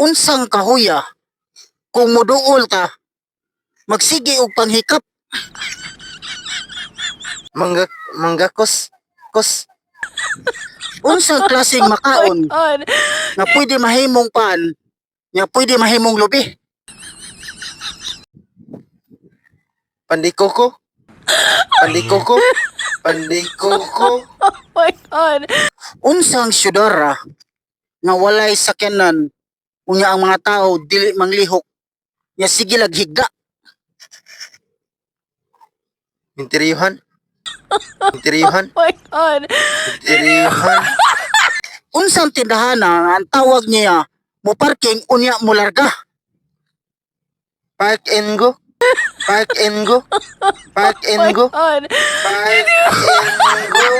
Unsang kahuya kung moduol ka magsige og panghikap. Manggakos. Unsang klaseng makaon God. nga pwede mahimong pan nga pwede mahimong lubi. Pandikoko. Oh my God. Unsang syudara nga walay sakyanan unya ang mga tao dili manglihok nga sige laghigda. Interiyohan. Oh my God. Unsang tindahana nga ang tawag niya mo parking unya mo larga. Park and go. Oh my God. Park and go.